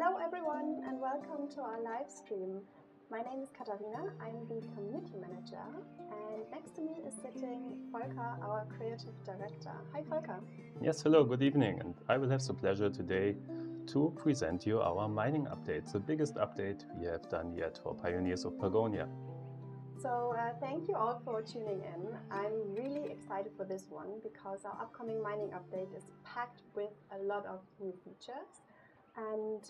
Hello everyone and welcome to our live stream. My name is Katharina, I'm the community manager, and next to me is sitting Volker, our creative director. Hi Volker. Yes, hello, good evening, and I will have the pleasure today to present you our mining update, the biggest update we have done yet for Pioneers of Pagonia. So thank you all for tuning in. I'm really excited for this one because our upcoming mining update is packed with a lot of new features. And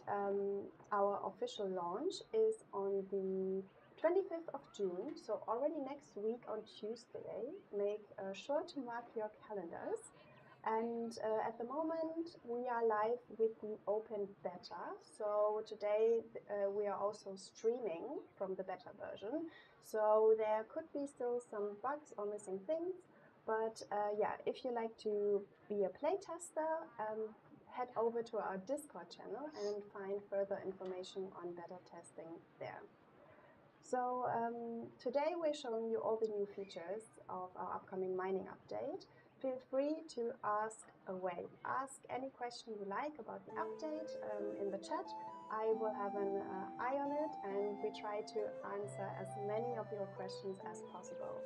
our official launch is on the 25th of June, so already next week on Tuesday. Make sure to mark your calendars. And at the moment, we are live with the open beta. So today we are also streaming from the beta version. So there could be still some bugs or missing things. But yeah, if you like to be a playtester, head over to our Discord channel and find further information on beta testing there. So today we're showing you all the new features of our upcoming mining update. Feel free to ask away. Ask any question you like about the update in the chat. I will have an eye on it, and we try to answer as many of your questions as possible.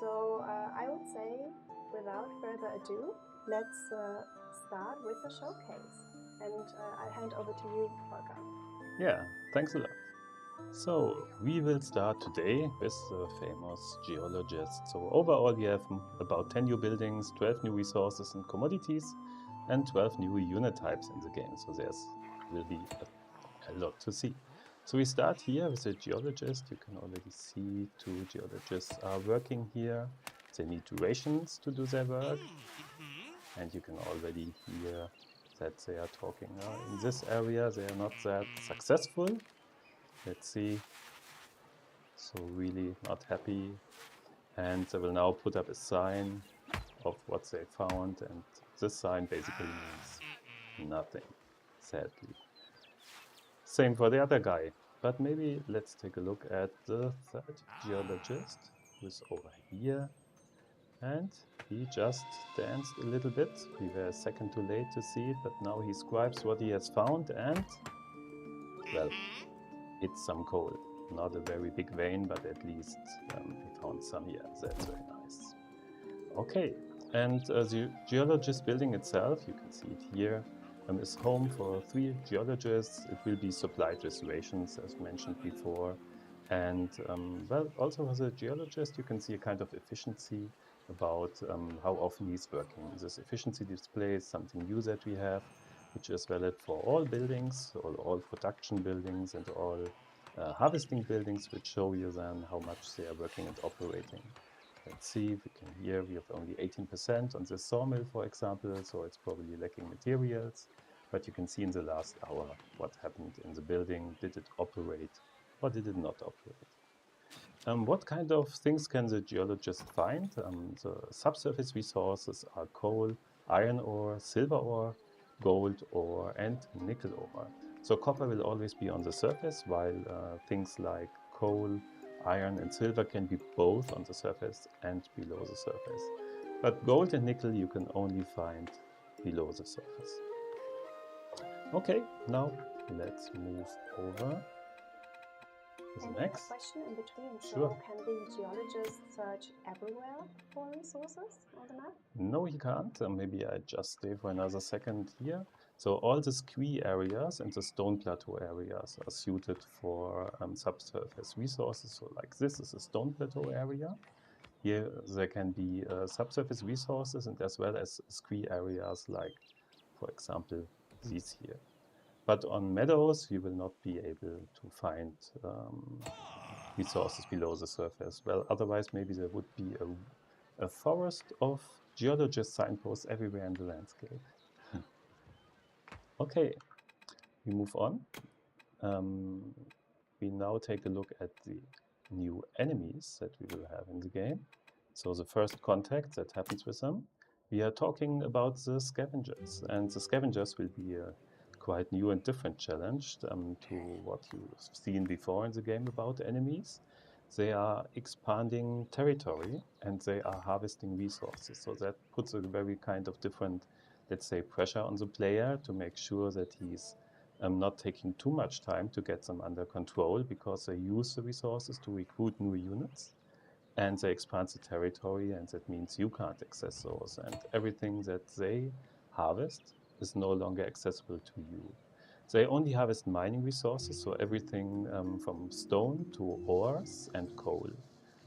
So I would say, without further ado, let's start with the showcase. And I'll hand over to you, Volker. Yeah, thanks a lot. So, we will start today with the famous Geologist. So overall we have about 10 new buildings, 12 new resources and commodities, and 12 new unit types in the game. So will be a lot to see. So we start here with the Geologist. You can already see 2 geologists are working here. They need durations to do their work. And you can already hear that they are talking. In this area, they are not that successful. Let's see. So really not happy. And they will now put up a sign of what they found. And this sign basically means nothing, sadly. Same for the other guy. But maybe let's take a look at the third geologist, who is over here. And he just danced a little bit. We were a second too late to see it, but now he scribes what he has found and, well, it's some coal. Not a very big vein, but at least we found some here. That's very nice. Okay, and the geologist building itself, you can see it here, is home for 3 geologists. It will be supplied with rations, as mentioned before. And well, also as a geologist, you can see a kind of efficiency about how often he's working. This efficiency display is something new that we have, which is valid for all buildings, all production buildings and all harvesting buildings, which show you then how much they are working and operating. Let's see, we have only 18% on this sawmill, for example, so it's probably lacking materials. But you can see in the last hour what happened in the building. Did it operate or did it not operate? What kind of things can the geologist find? The subsurface resources are coal, iron ore, silver ore, gold ore, and nickel ore. So copper will always be on the surface, while things like coal, iron, and silver can be both on the surface and below the surface. But gold and nickel you can only find below the surface. Okay, now let's move over. And next. a question in between. Sure. So can the geologist search everywhere for resources on the map? No, he can't. Maybe I just stay for another second here. So all the squee areas and the stone plateau areas are suited for subsurface resources. So like this is a stone plateau area. Here there can be subsurface resources and as well as squee areas like, for example, these here. But on meadows, you will not be able to find resources below the surface. Well, otherwise maybe there would be a forest of geologist signposts everywhere in the landscape. Okay, we move on. We now take a look at the new enemies that we will have in the game. So the first contact that happens with them, we are talking about the scavengers. And the scavengers will be a quite new and different challenge to what you've seen before in the game about enemies. They are expanding territory and they are harvesting resources. So that puts a very kind of different, let's say, pressure on the player to make sure that he's not taking too much time to get them under control, because they use the resources to recruit new units and they expand the territory, and that means you can't access those, and everything that they harvest is no longer accessible to you. They only harvest mining resources, so everything from stone to ores and coal.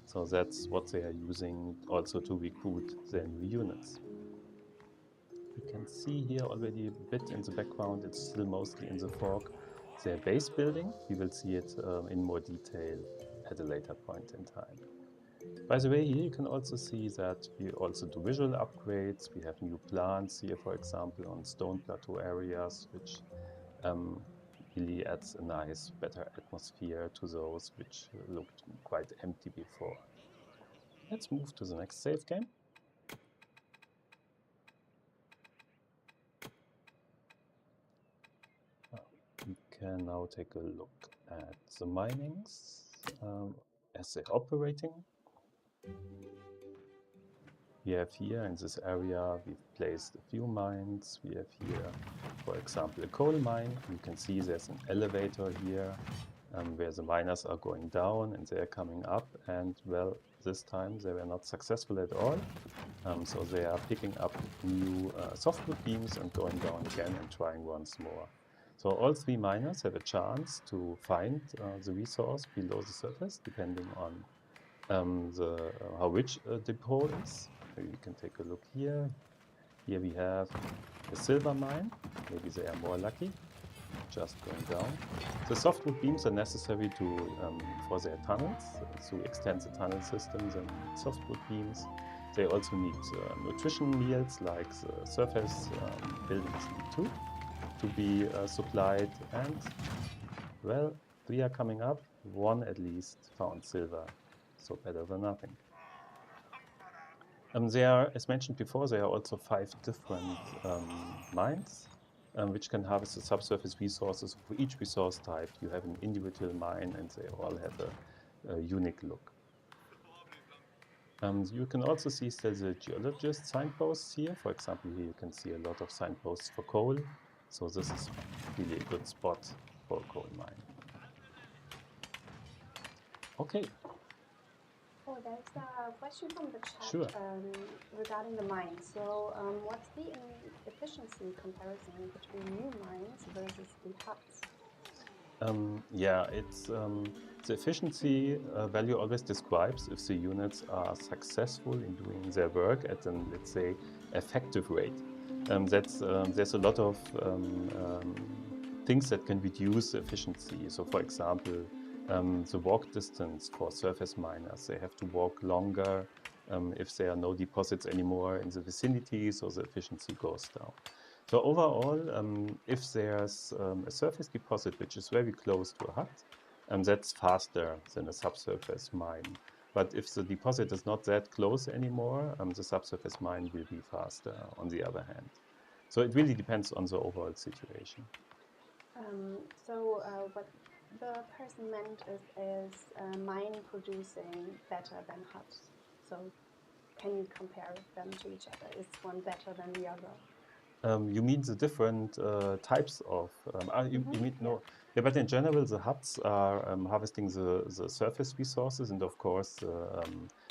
So that's what they are using also to recruit their new units. You can see here already a bit in the background, it's still mostly in the fog, their base building. We will see it in more detail at a later point in time. By the way, here you can also see that we also do visual upgrades. We have new plants here, for example, on stone plateau areas, which really adds a nice, better atmosphere to those which looked quite empty before. Let's move to the next save game. We can now take a look at the minings as they're operating. We have here in this area, we've placed a few mines. We have here, for example, a coal mine. You can see there's an elevator here where the miners are going down and they're coming up. And well, this time they were not successful at all. So they are picking up new softwood beams and going down again and trying once more. So all three miners have a chance to find the resource below the surface, depending on how rich a depot is. Maybe we can take a look here. Here we have a silver mine. Maybe they are more lucky. Just going down. The softwood beams are necessary for their tunnels, to extend the tunnel systems and softwood beams. They also need nutrition meals, like the surface buildings need too, to be supplied. And well, 3 are coming up. 1 at least found silver, so better than nothing. There are, as mentioned before, there are also 5 different mines which can harvest the subsurface resources. For each resource type, you have an individual mine, and they all have a unique look. You can also see still the Geologist signposts here. For example, here you can see a lot of signposts for coal. So this is really a good spot for a coal mine. Okay. Oh, there's a question from the chat. Sure. Regarding the mines. So what's the efficiency comparison between new mines versus the huts? Yeah, it's the efficiency value always describes if the units are successful in doing their work at an, let's say, effective rate. There's a lot of things that can reduce the efficiency. So, for example, the walk distance for surface miners, they have to walk longer if there are no deposits anymore in the vicinity, so the efficiency goes down. So overall, if there's a surface deposit which is very close to a hut, that's faster than a subsurface mine. But if the deposit is not that close anymore, the subsurface mine will be faster on the other hand. So it really depends on the overall situation. What the person meant is mine producing better than hut. So can you compare them to each other? Is one better than the other? You mean the different types of, you mean, no, yeah, but in general, the huts are harvesting the surface resources, and of course,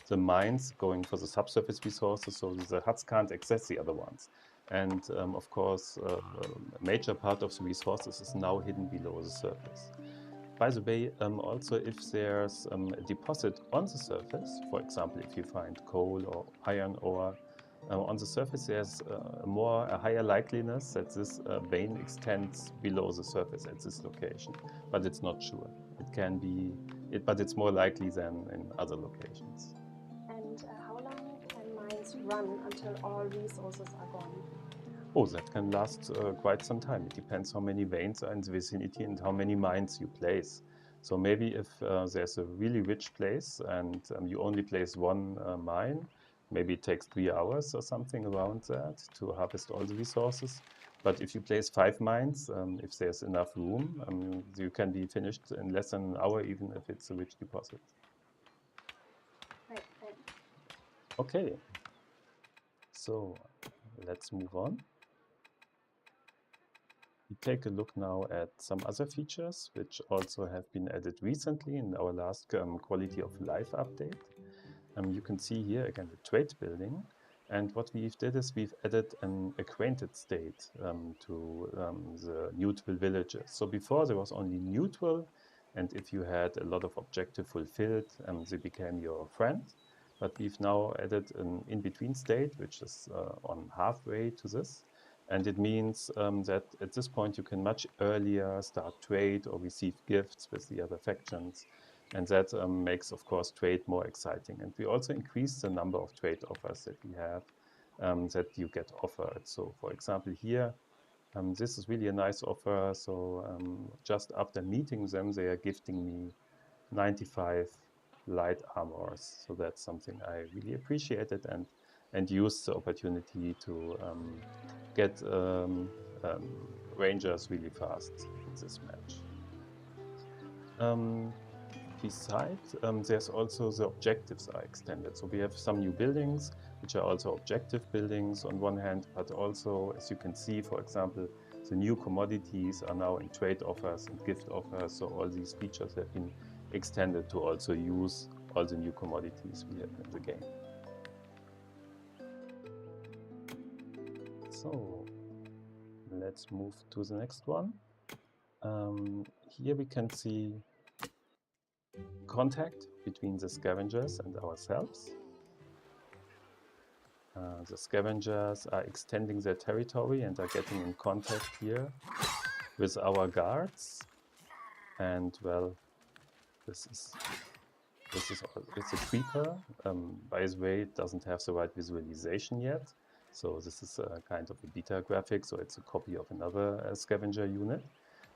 the mines going for the subsurface resources, so the huts can't access the other ones. And of course, a major part of the resources is now hidden below the surface. By the way, also if there's a deposit on the surface, for example, if you find coal or iron ore, on the surface there's a higher likeliness that this vein extends below the surface at this location, but it's not sure. It can be, but it's more likely than in other locations. And how long can mines run until all resources are gone? Oh, that can last quite some time. It depends how many veins are in the vicinity and how many mines you place. So maybe if there's a really rich place and you only place one mine, maybe it takes 3 hours or something around that to harvest all the resources. But if you place 5 mines, if there's enough room, you can be finished in less than an hour, even if it's a rich deposit. Right, right. Okay, so let's move on. we take a look now at some other features which also have been added recently in our last quality of life update. You can see here again the trade building, and what we've did is we've added an acquainted state to the neutral villages. So before there was only neutral, and if you had a lot of objective fulfilled, they became your friend. But we've now added an in-between state, which is on halfway to this. And it means that at this point you can much earlier start trade or receive gifts with the other factions. And that makes, of course, trade more exciting. And we also increase the number of trade offers that we have that you get offered. So for example, here, this is really a nice offer. So just after meeting them, they are gifting me 95 light armors. So that's something I really appreciated and used the opportunity to get rangers really fast in this match. Besides, there's also the objectives are extended. So we have some new buildings, which are also objective buildings on one hand, but also, as you can see, for example, the new commodities are now in trade offers and gift offers. So all these features have been extended to also use all the new commodities we have in the game. So let's move to the next one. Here we can see contact between the scavengers and ourselves. The scavengers are extending their territory and are getting in contact here with our guards. And well, it's a creeper. By the way, it doesn't have the right visualization yet. So this is a kind of a beta graphic, so it's a copy of another scavenger unit.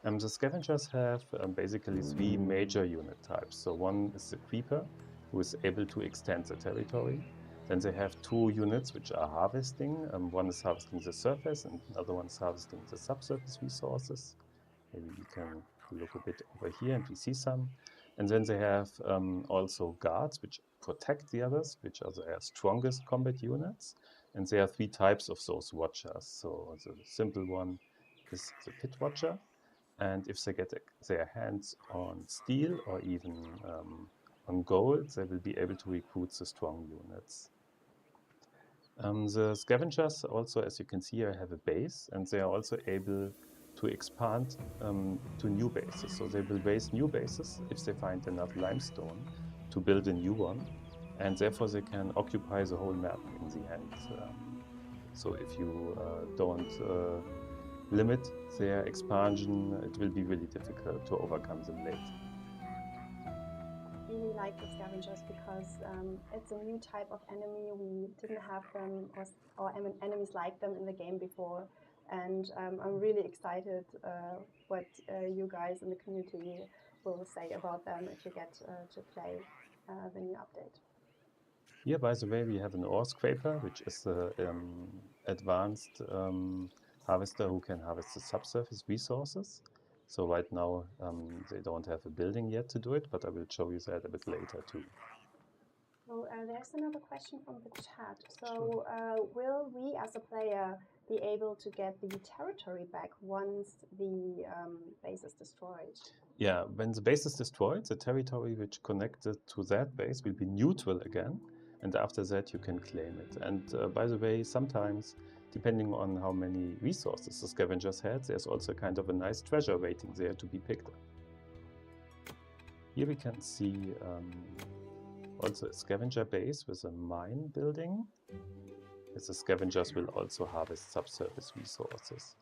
The scavengers have basically three major unit types. So one is the creeper, who is able to extend the territory. Then they have two units which are harvesting. One is harvesting the surface and another one is harvesting the subsurface resources. Maybe we can look a bit over here and we see some. And then they have also guards which protect the others, which are their strongest combat units. And there are three types of those watchers. So the simple one is the pit watcher. And if they get their hands on steel or even on gold, they will be able to recruit the strong units. The scavengers also, as you can see here, have a base, and they are also able to expand to new bases. So they will raise new bases if they find enough limestone to build a new one, and therefore they can occupy the whole map in the end. So if you don't limit their expansion, it will be really difficult to overcome them later. I really like the scavengers because it's a new type of enemy. We didn't have them or enemies like them in the game before, and I'm really excited what you guys in the community will say about them if you get to play the new update. Here, by the way, we have an ore scraper, which is the advanced harvester who can harvest the subsurface resources. So right now they don't have a building yet to do it, but I will show you that a bit later too. So there's another question from the chat. So will we as a player be able to get the territory back once the base is destroyed? Yeah, when the base is destroyed, the territory which connected to that base will be neutral again. And after that you can claim it. And by the way, sometimes, depending on how many resources the scavengers had, there's also kind of a nice treasure waiting there to be picked up. Here we can see also a scavenger base with a mine building. As the scavengers will also harvest subsurface resources.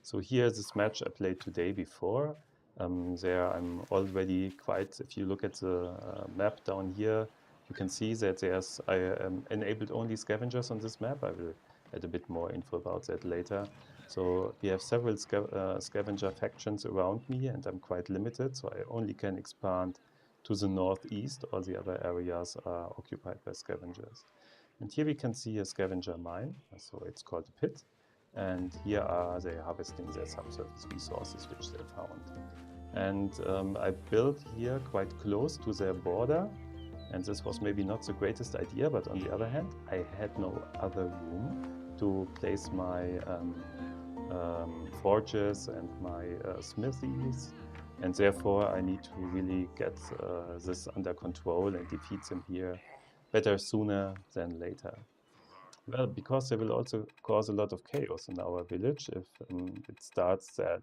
So here this match I played today before. There I'm already quite, if you look at the map down here, you can see that I enabled only scavengers on this map. I will add a bit more info about that later. So we have several scavenger factions around me and I'm quite limited, so I only can expand to the northeast. All the other areas are occupied by scavengers. And here we can see a scavenger mine, so it's called a pit. And here are they harvesting their subsurface resources which they found. And I built here quite close to their border. And this was maybe not the greatest idea, but on the other hand, I had no other room to place my forges and my smithies, and therefore I need to really get this under control and defeat them here better sooner than later. Well, because they will also cause a lot of chaos in our village if it starts that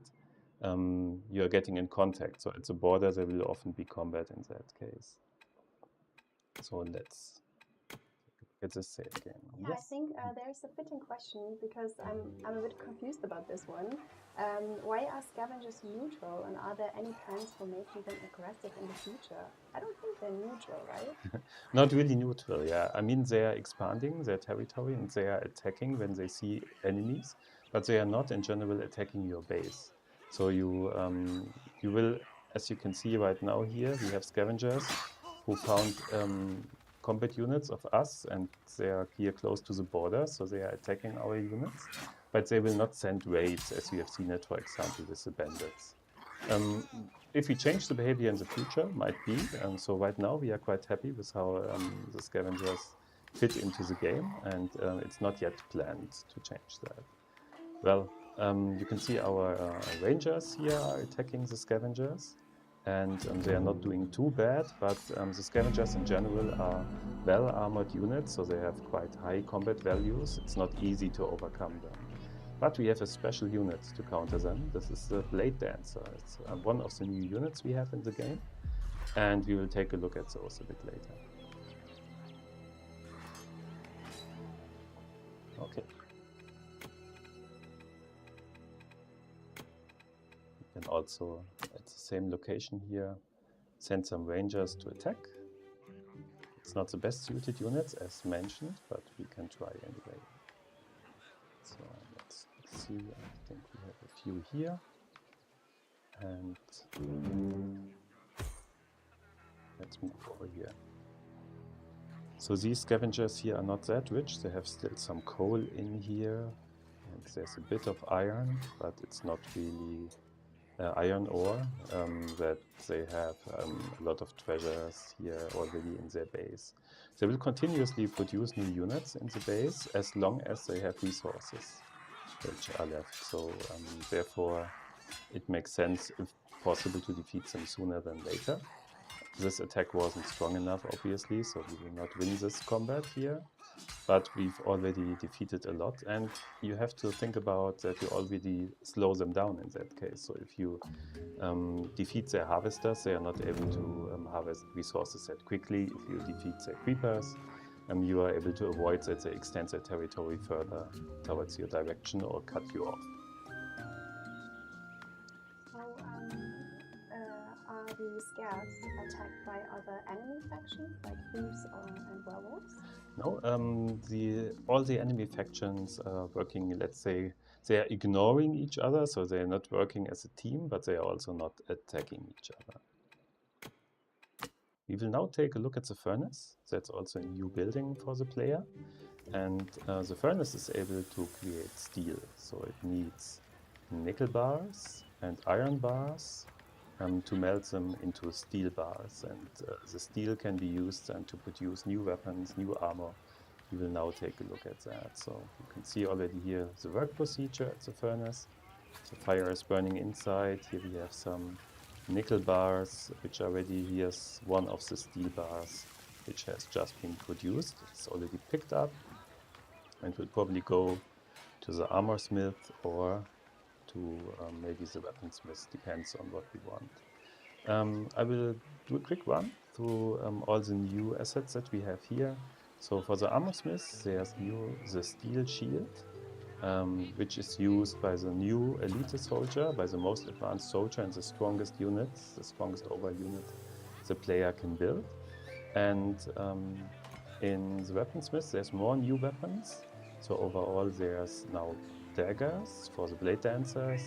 you are getting in contact. So at the border there will often be combat in that case. So let's get this saved again. Yeah, yes. I think there's a fitting question because I'm a bit confused about this one. Why are scavengers neutral, and are there any plans for making them aggressive in the future? I don't think they're neutral, right? Not really neutral, yeah. I mean, they are expanding their territory and they are attacking when they see enemies, but they are not in general attacking your base. So you will, as you can see right now here, we have scavengers who found combat units of us, and they are here close to the border, so they are attacking our units, but they will not send raids as you have seen it, for example, with the bandits. If we change the behavior in the future, might be. So right now we are quite happy with how the scavengers fit into the game, and it's not yet planned to change that. Well, you can see our rangers here are attacking the scavengers, and they are not doing too bad, but the scavengers in general are well-armored units, so they have quite high combat values. It's not easy to overcome them. But we have a special unit to counter them. This is the Blade Dancer. It's one of the new units we have in the game, and we will take a look at those a bit later. Okay. We can also, at the same location here, send some rangers to attack. It's not the best suited units, as mentioned, but we can try anyway. So let's see, I think we have a few here. And let's move over here. So these scavengers here are not that rich. They have still some coal in here. And there's a bit of iron, but it's not really iron ore. That they have a lot of treasures here already in their base. They will continuously produce new units in the base as long as they have resources which are left. So therefore it makes sense, if possible, to defeat them sooner than later. This attack wasn't strong enough, obviously, so we will not win this combat here. But we've already defeated a lot, and you have to think about that you already slow them down in that case. So if you defeat their harvesters, they are not able to harvest resources that quickly. If you defeat their creepers, you are able to avoid that they extend their territory further towards your direction or cut you off. Are the scavs attacked by other enemy factions like thieves and werewolves? No, all the enemy factions are working, let's say, they are ignoring each other, so they are not working as a team, but they are also not attacking each other. We will now take a look at the furnace. That's also a new building for the player. And the furnace is able to create steel, so it needs nickel bars and iron bars to melt them into steel bars, and the steel can be used then to produce new weapons, new armor. We will now take a look at that. So you can see already here the work procedure at the furnace. The fire is burning inside. Here we have some nickel bars which are ready. Here's one of the steel bars which has just been produced. It's already picked up and will probably go to the armor smith or to maybe the weaponsmith, depends on what we want. I will do a quick run through all the new assets that we have here. So for the armor smith, there's the steel shield, which is used by the new elite soldier, by the most advanced soldier and the strongest units, the strongest overall unit the player can build. And in the weaponsmith, there's more new weapons. So overall, there's now daggers for the blade dancers.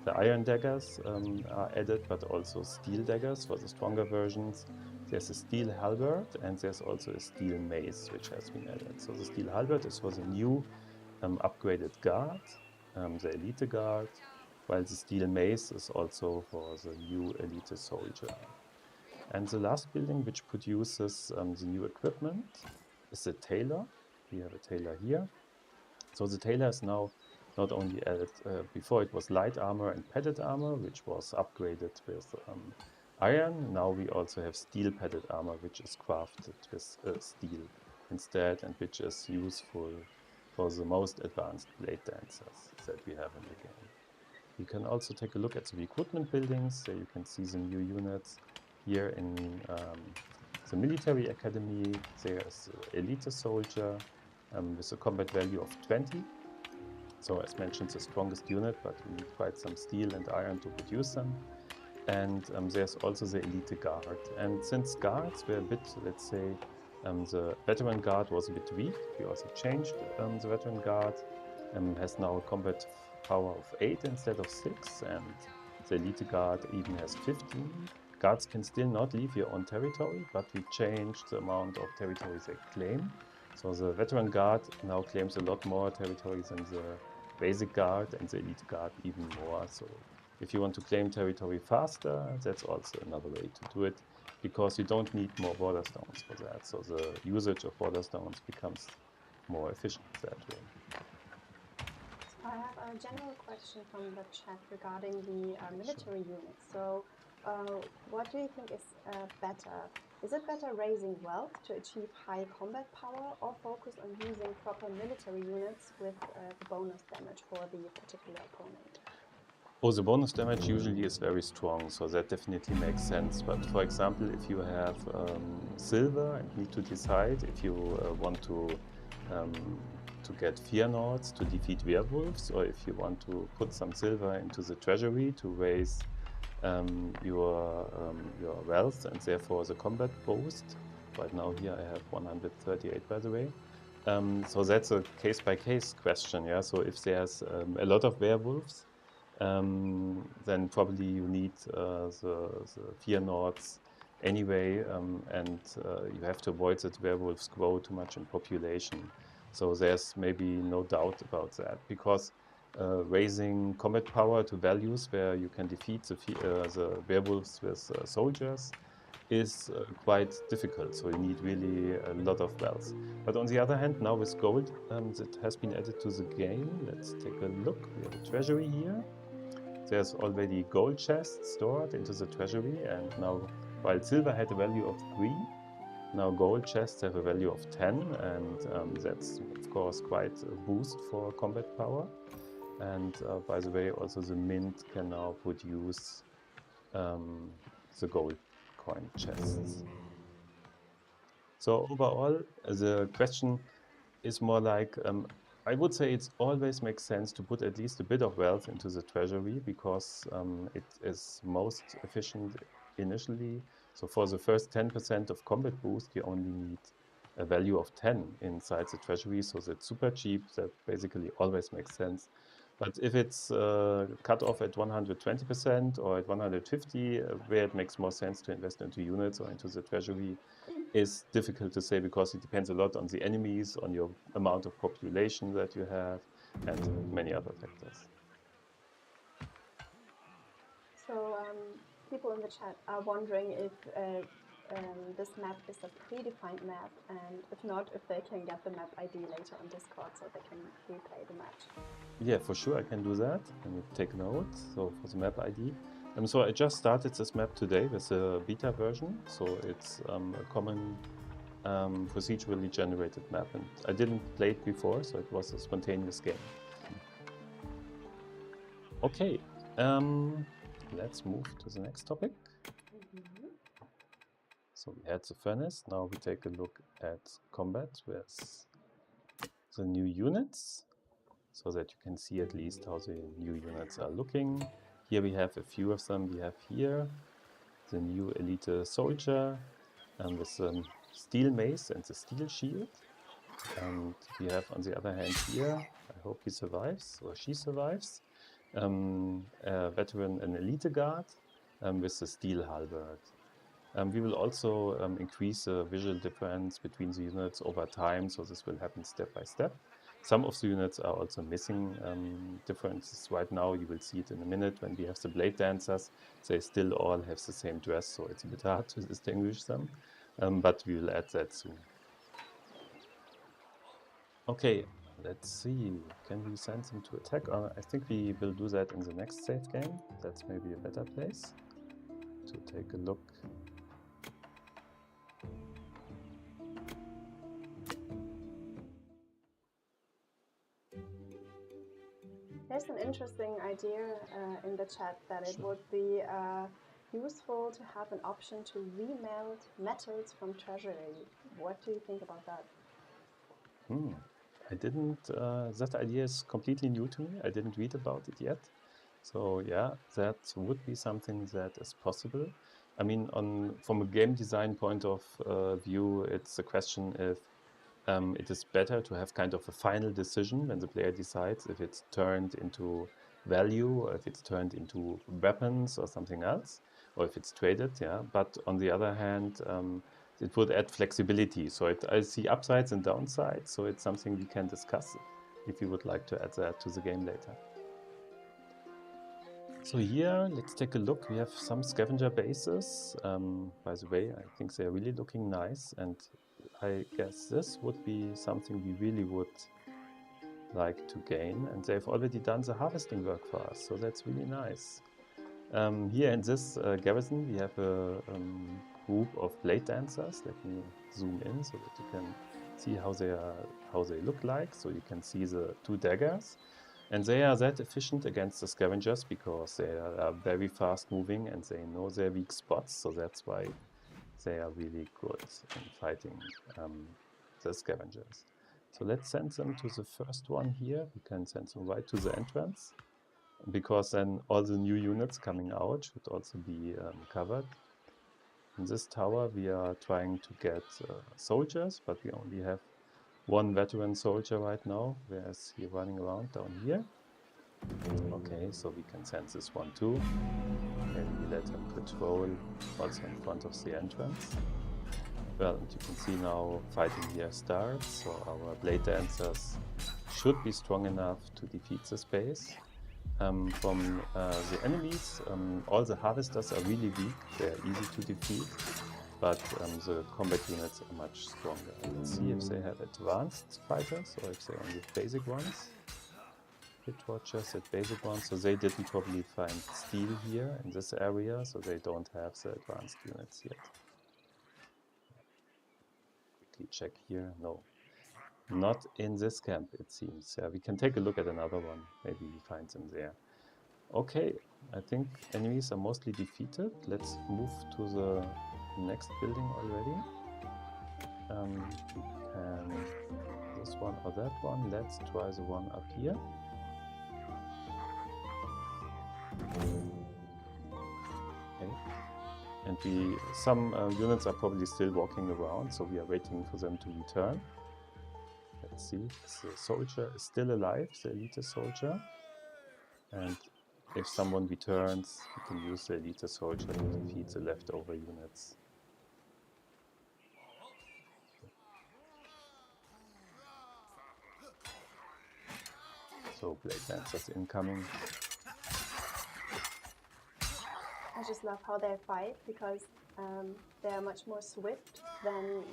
The iron daggers are added, but also steel daggers for the stronger versions. There's a steel halberd, and there's also a steel mace, which has been added. So the steel halberd is for the new upgraded guard, the elite guard, while the steel mace is also for the new elite soldier. And the last building which produces the new equipment is the tailor. We have a tailor here. So the tailor is now not only added, before it was light armor and padded armor, which was upgraded with iron. Now we also have steel padded armor, which is crafted with steel instead, and which is useful for the most advanced blade dancers that we have in the game. You can also take a look at the recruitment buildings. So you can see the new units here in the military academy. There's elite soldier with a combat value of 20. So as mentioned, the strongest unit, but we need quite some steel and iron to produce them. And there's also the elite guard. And since guards were a bit, let's say, the veteran guard was a bit weak, we also changed the veteran guard. Has now a combat power of 8 instead of 6, and the elite guard even has 15. Guards can still not leave your own territory, but we changed the amount of territories they claim. So the veteran guard now claims a lot more territories than the basic guard, and the elite guard even more. So if you want to claim territory faster, that's also another way to do it, because you don't need more border stones for that. So the usage of border stones becomes more efficient that way. I have a general question from the chat regarding the military units. So what do you think is better? Is it better raising wealth to achieve high combat power, or focus on using proper military units with the bonus damage for the particular opponent? Oh, the bonus damage usually is very strong, so that definitely makes sense. But for example, if you have silver and need to decide if you want to get Fear Nords to defeat werewolves, or if you want to put some silver into the treasury to raise your wealth and therefore the combat boost. Right now here I have 138, by the way. So that's a case-by-case question, yeah. So if there's a lot of werewolves, then probably you need the Fear Nords anyway, and you have to avoid that werewolves grow too much in population. So there's maybe no doubt about that, because raising combat power to values where you can defeat the werewolves with soldiers is quite difficult. So you need really a lot of wealth. But on the other hand, now with gold that has been added to the game, let's take a look. We have a treasury here. There's already gold chests stored into the treasury, and now, while silver had a value of 3, now gold chests have a value of 10, and that's of course quite a boost for combat power. And by the way, also the mint can now produce the gold coin chests. So overall, the question is more like, I would say it always makes sense to put at least a bit of wealth into the treasury, because it is most efficient initially. So for the first 10% of combat boost, you only need a value of 10 inside the treasury, so that's super cheap. That basically always makes sense. But if it's cut off at 120% or at 150, where it makes more sense to invest into units or into the treasury, is difficult to say, because it depends a lot on the enemies, on your amount of population that you have, and many other factors. So people in the chat are wondering if this map is a predefined map, and if not, if they can get the map ID later on Discord so they can replay the match. Yeah, for sure I can do that. Let me take note. So for the map ID. So I just started this map today with a beta version. So it's a common procedurally generated map, and I didn't play it before, so it was a spontaneous game. Okay, let's move to the next topic. So we had the furnace, now we take a look at combat with the new units, so that you can see at least how the new units are looking. Here we have a few of them. We have here the new elite soldier with the steel mace and the steel shield. And we have on the other hand here, I hope he survives or she survives, a veteran, an elite guard with the steel halberd. We will also increase the visual difference between the units over time, so this will happen step by step. Some of the units are also missing differences right now. You will see it in a minute when we have the blade dancers. They still all have the same dress, so it's a bit hard to distinguish them, but we will add that soon. Okay, Let's see, can we send them to attack? I think we will do that in the next save game. That's maybe a better place to take a look. There's an interesting idea in the chat that it Sure. would be useful to have an option to remelt metals from treasury. What do you think about that? I didn't, that idea is completely new to me. I didn't read about it yet. So yeah, that would be something that is possible. I mean, from a game design point of view, it's a question if it is better to have kind of a final decision when the player decides if it's turned into value or if it's turned into weapons or something else, or if it's traded, yeah. But on the other hand, it would add flexibility. So I see upsides and downsides, so it's something we can discuss if you would like to add that to the game later. So here, let's take a look. We have some scavenger bases. By the way, I think they're really looking nice, and I guess this would be something we really would like to gain. And they've already done the harvesting work for us, so that's really nice. Here in this garrison, we have a group of blade dancers. Let me zoom in so that you can see how they look like. So you can see the two daggers. And they are that efficient against the scavengers because they are very fast moving and they know their weak spots. So that's why they are really good in fighting the scavengers. So let's send them to the first one here. We can send them right to the entrance because then all the new units coming out should also be covered. In this tower, we are trying to get soldiers, but we only have one veteran soldier right now. Where is he running around down here? Okay, so we can send this one too. Maybe let him patrol also in front of the entrance. Well, and you can see now fighting here starts, so our blade dancers should be strong enough to defeat this base. From the enemies, all the harvesters are really weak, they're easy to defeat, but the combat units are much stronger. Let's see if they have advanced fighters or if they only have basic ones. Pit watchers at basic ones, so they didn't probably find steel here in this area, so they don't have the advanced units yet. Quickly check here, no. Not in this camp, it seems. Yeah, we can take a look at another one, maybe we find them there. Okay, I think enemies are mostly defeated. Let's move to the next building already. And this one or that one. Let's try the one up here. Okay. And some units are probably still walking around, so we are waiting for them to return. Let's see, the soldier is still alive, the elite soldier. And if someone returns, we can use the elite soldier to defeat the leftover units. So blade dancers incoming. I just love how they fight because they are much more swift than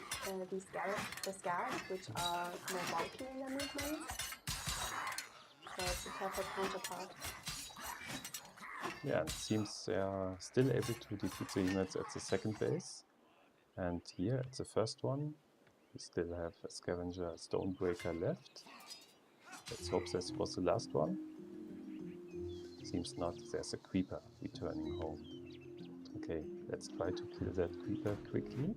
the scavs, which are more bulky in their movements. So it's a perfect counterpart. Yeah, it seems they are still able to defeat the units at the second base. And here at the first one, we still have a scavenger stonebreaker left. Let's hope this was the last one. Seems not, there's a creeper returning home. Okay, let's try to kill that creeper quickly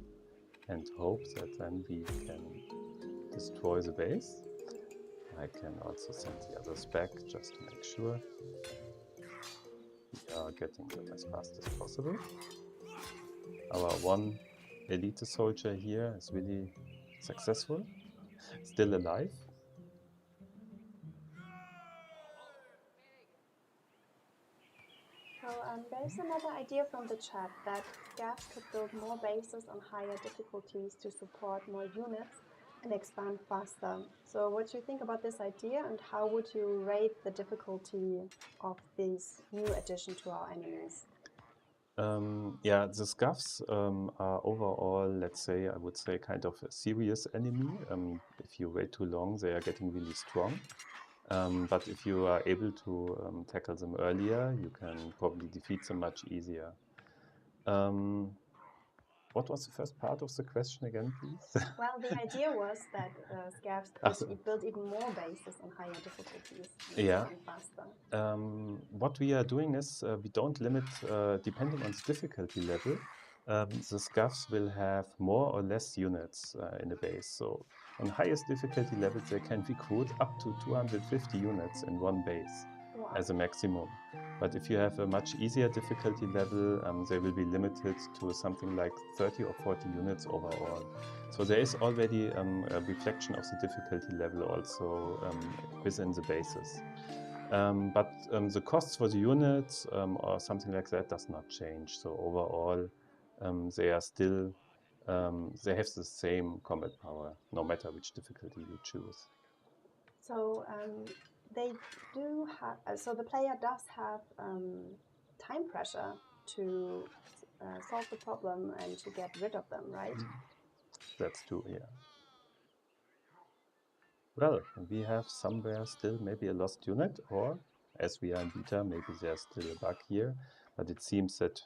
and hope that then we can destroy the base. I can also send the others back just to make sure we are getting them as fast as possible. Our one elite soldier here is really successful, still alive. So there's another idea from the chat that scavs could build more bases on higher difficulties to support more units and expand faster. So what do you think about this idea and how would you rate the difficulty of this new addition to our enemies? Yeah, the scuffs are overall, let's say, I would say, kind of a serious enemy. If you wait too long, they are getting really strong. But if you are able to tackle them earlier, you can probably defeat them much easier. What was the first part of the question again, please? Well, the idea was that Scavs Ach so. could build even more bases on higher difficulties and Yeah. expand faster. What we are doing is we don't limit, depending on the difficulty level, the scuffs will have more or less units in the base. So on highest difficulty levels, they can recruit up to 250 units in one base as a maximum. But if you have a much easier difficulty level, they will be limited to something like 30 or 40 units overall. So there is already a reflection of the difficulty level also within the bases. But the costs for the units or something like that does not change. So overall, they are still, they have the same combat power, no matter which difficulty you choose. So they do have. So the player does have time pressure to solve the problem and to get rid of them, right? That's true, yeah. Well, we have somewhere still maybe a lost unit, or as we are in beta, maybe there's still a bug here. But it seems that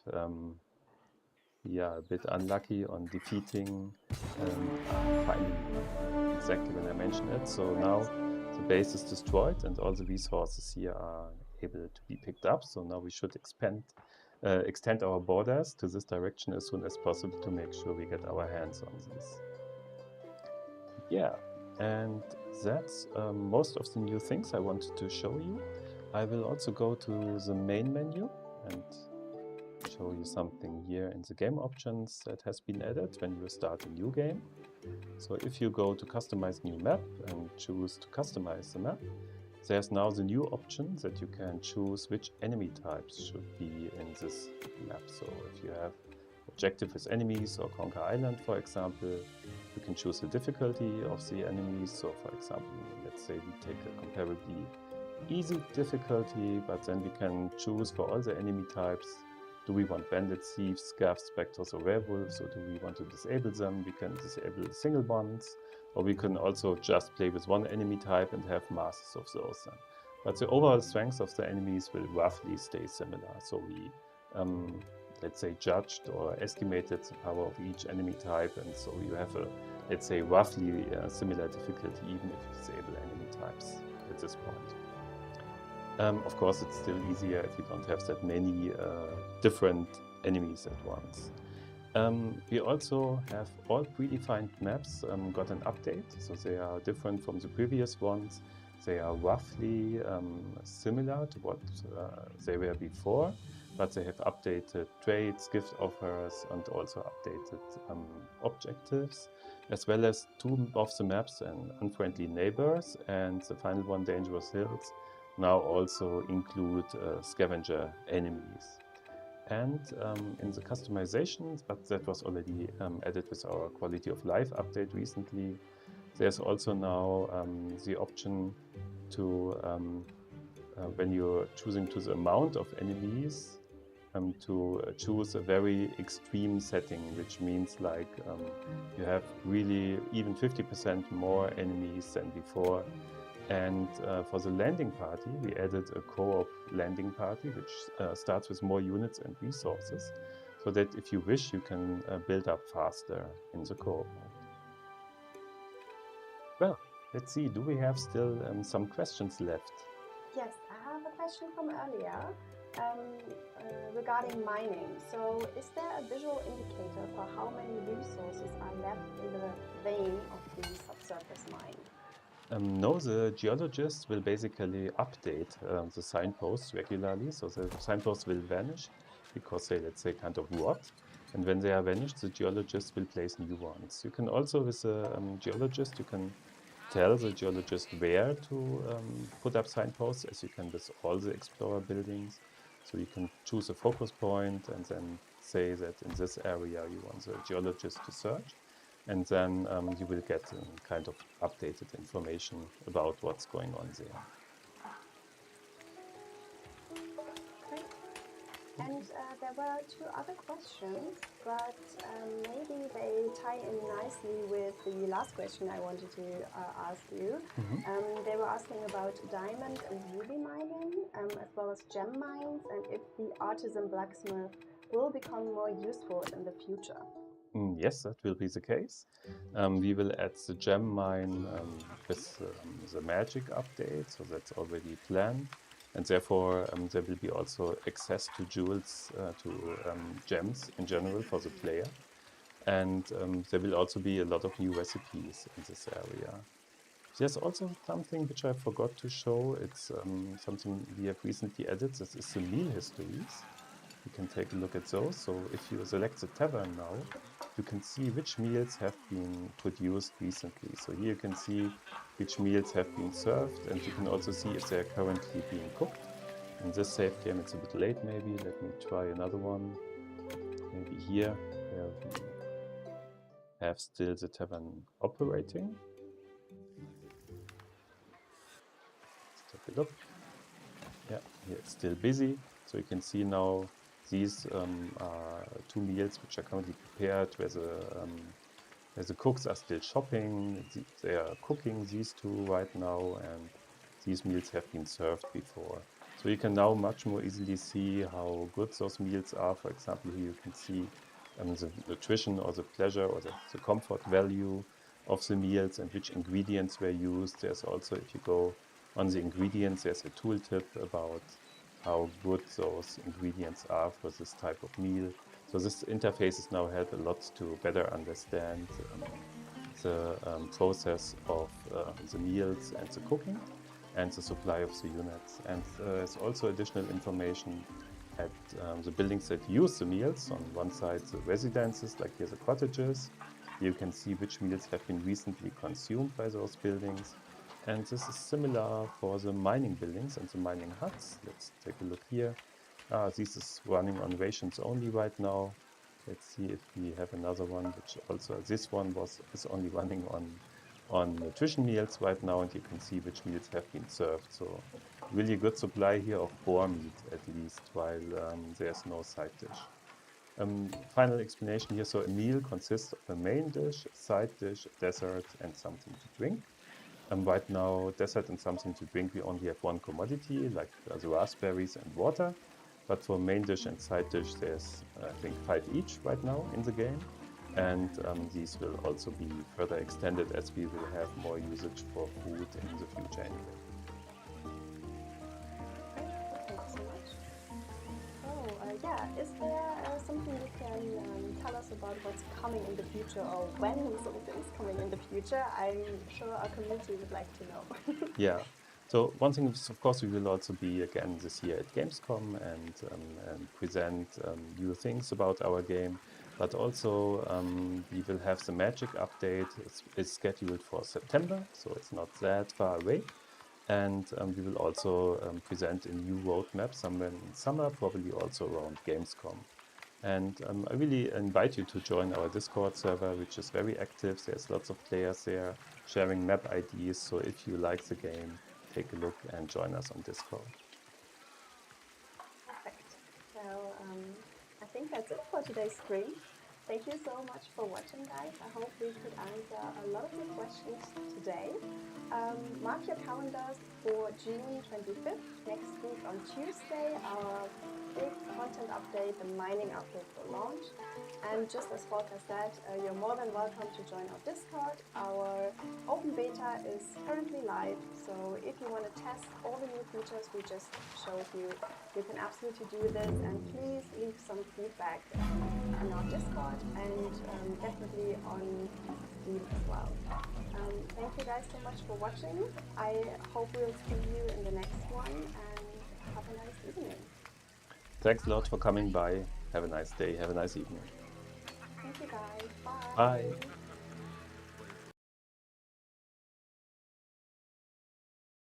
we are a bit unlucky on defeating finally exactly when I mentioned it. So now the base is destroyed and all the resources here are able to be picked up. So now we should extend our borders to this direction as soon as possible to make sure we get our hands on these. Yeah, and that's most of the new things I wanted to show you. I will also go to the main menu and show you something here in the game options that has been added when you start a new game. So if you go to customize new map and choose to customize the map, there's now the new option that you can choose which enemy types should be in this map. So if you have objective with enemies or conquer island, for example, you can choose the difficulty of the enemies. So for example, let's say we take a comparably easy difficulty, but then we can choose for all the enemy types. Do we want bandits, thieves, scavs, specters, or werewolves, or do we want to disable them? We can disable the single bonds, or we can also just play with one enemy type and have masses of those then. But the overall strength of the enemies will roughly stay similar. So we, let's say, judged or estimated the power of each enemy type, and so you have a, let's say, roughly similar difficulty even if you disable enemy types at this point. Of course, it's still easier if you don't have that many different enemies at once. We also have all predefined maps got an update, so they are different from the previous ones. They are roughly similar to what they were before, but they have updated trades, gift offers, and also updated objectives, as well as 2 of the maps and unfriendly neighbors, and the final one, dangerous hills, now also include scavenger enemies. And in the customizations, but that was already added with our quality of life update recently, there's also now the option to, when you're choosing to the amount of enemies, to choose a very extreme setting, which means like you have really even 50% more enemies than before. And for the landing party, we added a co-op landing party, which starts with more units and resources, so that if you wish, you can build up faster in the co-op mode. Well, let's see, do we have still some questions left? Yes, I have a question from earlier regarding mining. So is there a visual indicator for how many resources are left in the vein of the subsurface mine? No, the geologist will basically update the signposts regularly. So the signposts will vanish because they, let's say, kind of rot. And when they are vanished, the geologist will place new ones. You can also, with the geologist, you can tell the geologist where to put up signposts, as you can with all the explorer buildings. So you can choose a focus point and then say that in this area you want the geologist to search. And then you will get kind of updated information about what's going on there. Great. And there were two other questions, but maybe they tie in nicely with the last question I wanted to ask you. They were asking about diamond and ruby mining, as well as gem mines, and if the artisan blacksmith will become more useful in the future. Yes, that will be the case. We will add the gem mine with the magic update, so that's already planned. And therefore, there will be also access to jewels, to gems in general for the player. And there will also be a lot of new recipes in this area. There's also something which I forgot to show. It's something we have recently added. This is the meal histories. You can take a look at those. So if you select the Tavern now, you can see which meals have been produced recently. So here you can see which meals have been served, and you can also see if they're currently being cooked. In this save game, it's a bit late maybe. Let me try another one. Maybe here, where we have still the Tavern operating. Let's take a look. Yeah, here it's still busy. So you can see now these are two meals which are currently prepared, where the cooks are still shopping. They are cooking these two right now, and these meals have been served before. So you can now much more easily see how good those meals are. For example, here you can see the nutrition or the pleasure or the comfort value of the meals and which ingredients were used. There's also, if you go on the ingredients, there's a tooltip about how good those ingredients are for this type of meal. So this interfaces now help a lot to better understand the process of the meals and the cooking and the supply of the units. And there's also additional information at the buildings that use the meals. On one side, the residences, like here the cottages. You can see which meals have been recently consumed by those buildings. And this is similar for the mining buildings and the mining huts. Let's take a look here. This is running on rations only right now. Let's see if we have another one, which also, this one is only running on nutrition meals right now, and you can see which meals have been served. So really good supply here of boar meat, at least, while there's no side dish. Final explanation here. So a meal consists of a main dish, a side dish, a dessert, and something to drink. Right now, dessert and something to drink, we only have one commodity, like the raspberries and water. But for main dish and side dish, there's, I think, 5 each right now in the game. And these will also be further extended as we will have more usage for food in the future anyway. Thank you so much. So, yeah, is there something you can tell us about what's coming in the future, or when something's coming in the future? I'm sure our community would like to know. Yeah. So one thing is, of course, we will also be again this year at Gamescom and present new things about our game. But also we will have the Magic update. It's scheduled for September, so it's not that far away. And we will also present a new roadmap somewhere in summer, probably also around Gamescom. And I really invite you to join our Discord server, which is very active. There's lots of players there sharing map IDs. So if you like the game, take a look and join us on Discord. Perfect. So I think that's it for today's stream. Thank you so much for watching, guys. I hope we could answer a lot of your questions today. Mark your calendars for June 25th, next week on Tuesday. Our big content update, the mining update will launch. And just as Volker said, you're more than welcome to join our Discord. Our open beta is currently live, so if you want to test all the new features we just showed you, you can absolutely do this, and please leave some feedback on our Discord and definitely on Steam as well. Thank you guys so much for watching. I hope we'll see you in the next one, and have a nice evening. Thanks a lot for coming by. Have a nice day. Have a nice evening. Thank you guys. Bye. Bye.